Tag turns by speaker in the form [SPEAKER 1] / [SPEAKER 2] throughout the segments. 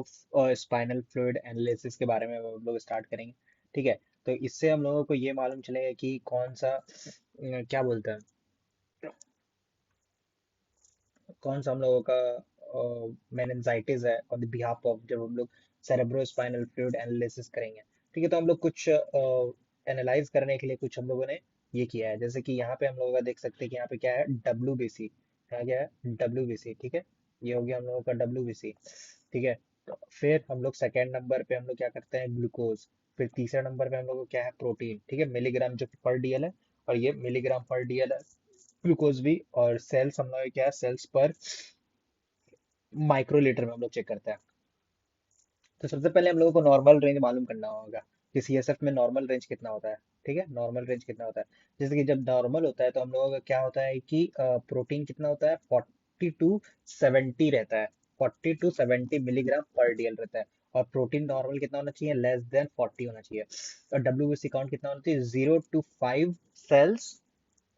[SPEAKER 1] Spinal fluid analysis के बारे में हम लोग स्टार्ट करेंगे। ठीक है। तो इससे हम लोगों को ये मालूम चलेगा कि कौन सा क्या बोलते हैं, कौन सा हम लोगों का मेनिंजाइटिस है ऑन द बिहाफ ऑफ, जब हम लोग सेरेब्रो स्पाइनल फ्लूइड एनालिसिस करेंगे। ठीक है। तो हम लोग कुछ एनालाइज करने के लिए कुछ हम लोगों ने ये किया है, जैसे कि यहाँ पे हम लोगों का देख सकते हैं कि यहाँ पे क्या है, डब्ल्यू क्या है, डब्ल्यू। ठीक है। ये हो गया हम लोगों का डब्ल्यू। ठीक है। तो फिर हम लोग सेकेंड नंबर पे हम लोग क्या करते हैं, ग्लूकोज। फिर तीसरे नंबर पे हम लोग को क्या है, प्रोटीन। ठीक है, मिलीग्राम जो कि पर डीएल है, और ये मिलीग्राम पर डीएल है ग्लूकोज भी। और सेल्स हम लोग क्या है, सेल्स पर माइक्रोलीटर में हम लोग चेक करते हैं। तो सबसे पहले हम लोगों को नॉर्मल रेंज मालूम करना होगा कि सीएसएफ में नॉर्मल रेंज कितना होता है। ठीक है, नॉर्मल रेंज कितना होता है। जैसे कि जब नॉर्मल होता है तो हम लोगों का क्या होता है कि प्रोटीन कितना होता है, 40 to 70 रहता है। 40 to 70 मिलीग्राम पर डीएल रहता है। और प्रोटीन नॉर्मल कितना होना चाहिए, लेस देन 40 होना चाहिए। और डब्ल्यूबीसी काउंट कितना होना चाहिए, 0 to 5 सेल्स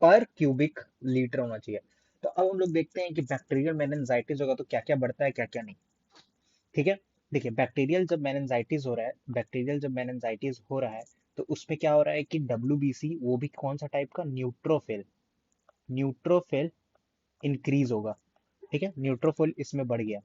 [SPEAKER 1] पर क्यूबिक लीटर होना चाहिए। तो अब हम लोग देखते हैं कि बैक्टीरियल मेनिनजाइटिस होगा तो क्या क्या बढ़ता है, क्या क्या नहीं। ठीक है। देखिए, बैक्टीरियल जब मेनिनजाइटिस हो रहा है तो उसमें क्या हो रहा है कि डब्ल्यूबीसी, वो भी कौन सा टाइप का, न्यूट्रोफिल। न्यूट्रोफिल इंक्रीज होगा। ठीक है, न्यूट्रोफिल इसमें बढ़ गया।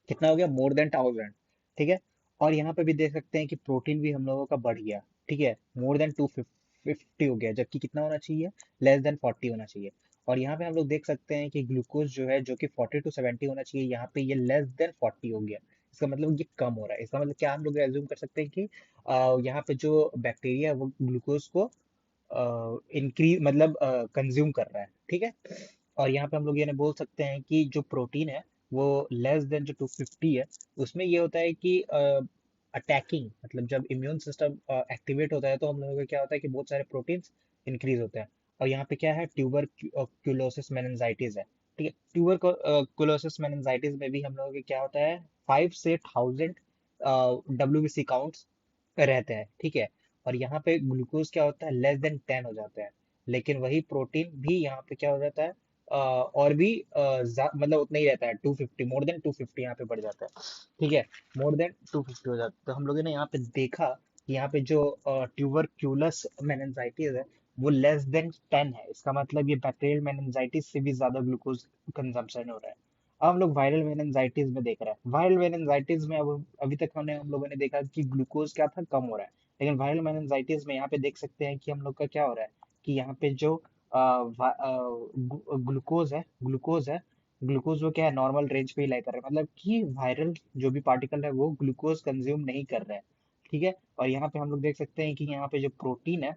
[SPEAKER 1] कितना हो गया, more than 1000। ठीक है। और यहाँ पे भी देख सकते हैं कि प्रोटीन भी हम लोगों का बढ़ गया। ठीक है, more than 250 हो गया, जबकि कितना होना चाहिए, लेस देन 40 होना चाहिए। और यहाँ पे हम लोग देख सकते हैं कि ग्लूकोज जो है, जो कि 40 to 70 होना चाहिए, यहाँ पे ये लेस देन 40 हो गया। इसका मतलब ये कम हो रहा है। इसका मतलब क्या, हम लोग एज्यूम कर सकते हैं कि यहाँ पे जो बैक्टीरिया है वो ग्लूकोज को इंक्रीज मतलब कंज्यूम कर रहा है। ठीक है। और यहाँ पे हम लोग ये नहीं बोल सकते हैं कि जो प्रोटीन है वो लेस देन जो 250 है, उसमें ये होता है कि अटैकिंग, मतलब जब इम्यून सिस्टम एक्टिवेट होता है तो हम लोगों का क्या होता है कि बहुत सारे प्रोटीन्स इंक्रीज होते हैं। और यहाँ पे क्या है, ट्यूबर क्यूलोसिस मेनिनजाइटिस है। ठीक है, ट्यूबर क्यूलोसिस मेनिनजाइटिस में भी हम लोगों के क्या होता है, 5 से 1000 डब्ल्यूबीसी काउंट्स रहते हैं। ठीक है। और यहाँ पे ग्लूकोज क्या होता है, लेस देन 10 हो जाते हैं। लेकिन वही प्रोटीन भी यहाँ पे क्या हो जाता है, और भी मतलब उतना ही रहता है, 250, more than 250 यहाँ पे बढ़ जाता है। ठीक है, more than 250 हो जाता है। तो हम लोगों ने यहाँ पे देखा कि यहाँ पे जो ट्यूबरक्यूलस मेनिनजाइटिस है वो लेस देन 10 है। इसका मतलब ये बैक्टीरियल मेनिनजाइटिस से भी ज्यादा ग्लूकोज कंजम्पशन हो रहा है। अब हम लोग वायरल मेनिनजाइटिस में देख रहे हैं। वायरल मेनिनजाइटिस में अब अभी तक हम लोगों ने देखा कि ग्लूकोज क्या था, कम हो रहा है। लेकिन वायरल मेनिनजाइटिस में यहाँ पे देख सकते हैं कि हम लोग का क्या हो रहा है कि यहाँ पे जो ग्लूकोज है, ग्लूकोज वो क्या है, नॉर्मल रेंज पे ही लाई कर रहा है। मतलब कि वायरल जो भी पार्टिकल है वो ग्लूकोज कंज्यूम नहीं कर रहा है। ठीक है। और यहाँ पे हम लोग देख सकते हैं कि यहाँ पे जो प्रोटीन है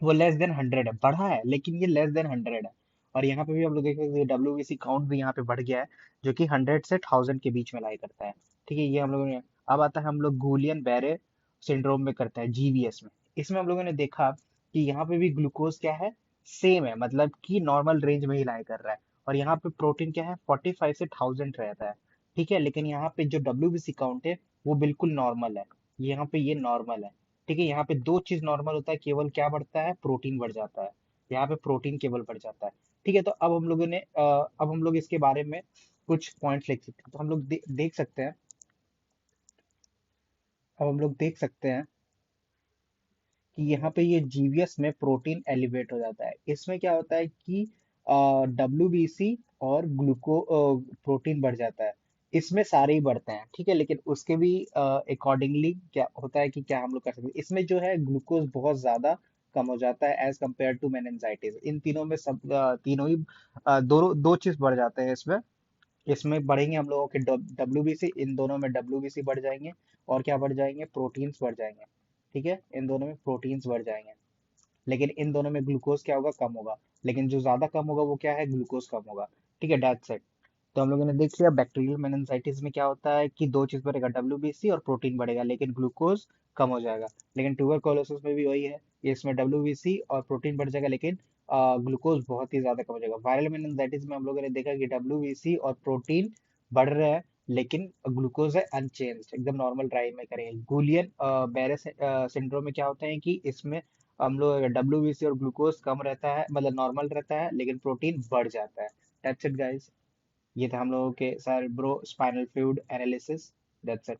[SPEAKER 1] वो लेस देन 100 है, बढ़ा है लेकिन ये लेस देन 100 है। और यहाँ पे भी हम लोग देख सकते हैं डब्ल्यूबीसी काउंट भी यहाँ पे बढ़ गया है, जो कि 100 से 1000 के बीच में लाई करता है। ठीक है, ये हम लोगों ने। अब आता है हम लोग गुलियन बैरे सिंड्रोम में करता है, जीवीएस में। इसमें हम लोगों ने देखा कि यहाँ पे भी ग्लूकोज क्या है, सेम है, मतलब कि नॉर्मल रेंज में ही लाई कर रहा है। और यहाँ पे प्रोटीन क्या है, 45 से 1000 रहता है। ठीक है, लेकिन यहाँ पे जो डब्ल्यूबीसी काउंट है वो बिल्कुल नॉर्मल है। यहाँ पे ये नॉर्मल है। ठीक है, यहाँ पे दो चीज नॉर्मल होता है, केवल क्या बढ़ता है, प्रोटीन बढ़ जाता है। यहाँ पे प्रोटीन केवल बढ़ जाता है। ठीक है। तो अब हम लोगों ने अब हम लोग इसके बारे में कुछ पॉइंट्स लिख सकते हैं। तो हम लोग देख सकते हैं। अब हम लोग देख सकते हैं कि यहाँ पे ये जीवीएस में प्रोटीन एलिवेट हो जाता है। इसमें क्या होता है कि डब्ल्यूबीसी और ग्लूको प्रोटीन बढ़ जाता है। इसमें सारे ही बढ़ते हैं। ठीक है, लेकिन उसके भी अकॉर्डिंगली क्या होता है कि क्या हम लोग कर सकते हैं, इसमें जो है ग्लूकोज बहुत ज्यादा कम हो जाता है एज कम्पेयर टू मेनिनजाइटिस। इन तीनों में सब तीनों ही दोनों दो चीज बढ़ जाते हैं इसमें। इसमें बढ़ेंगे हम लोगों के डब्ल्यूबीसी, इन दोनों में डब्ल्यूबीसी बढ़ जाएंगे। और क्या बढ़ जाएंगे, प्रोटीन्स बढ़ जाएंगे। ठीक है, इन दोनों में प्रोटीन्स बढ़ जाएंगे। लेकिन इन दोनों में ग्लूकोज क्या होगा, कम होगा। लेकिन जो ज्यादा कम होगा वो क्या है, ग्लूकोज कम होगा। ठीक है, दैट्स इट। तो हम लोगों ने देख लिया बैक्टीरियल मेनिनजाइटिस में क्या होता है कि दो चीज बढ़ेगा, डब्ल्यूबीसी और प्रोटीन बढ़ेगा, लेकिन ग्लूकोज कम हो जाएगा। लेकिन ट्यूबरकुलोसिस में भी वही है, इसमें डब्ल्यूबीसी और प्रोटीन बढ़ जाएगा, लेकिन ग्लूकोज बहुत ही ज्यादा कम हो जाएगा। वायरल मेनिनजाइटिस में हम लोगों ने देखा कि डब्ल्यूबीसी और प्रोटीन बढ़ रहे हैं, लेकिन ग्लूकोज है अनचेंज, एकदम नॉर्मल ड्राई में करेंगे। गुलियन बैरे सिंड्रोम में क्या होता है कि इसमें हम लोग डब्ल्यूबीसी और ग्लूकोज कम रहता है, मतलब नॉर्मल रहता है, लेकिन प्रोटीन बढ़ जाता है। That's it guys. ये था हम लोगों के sir bro spinal fluid analysis. That's it.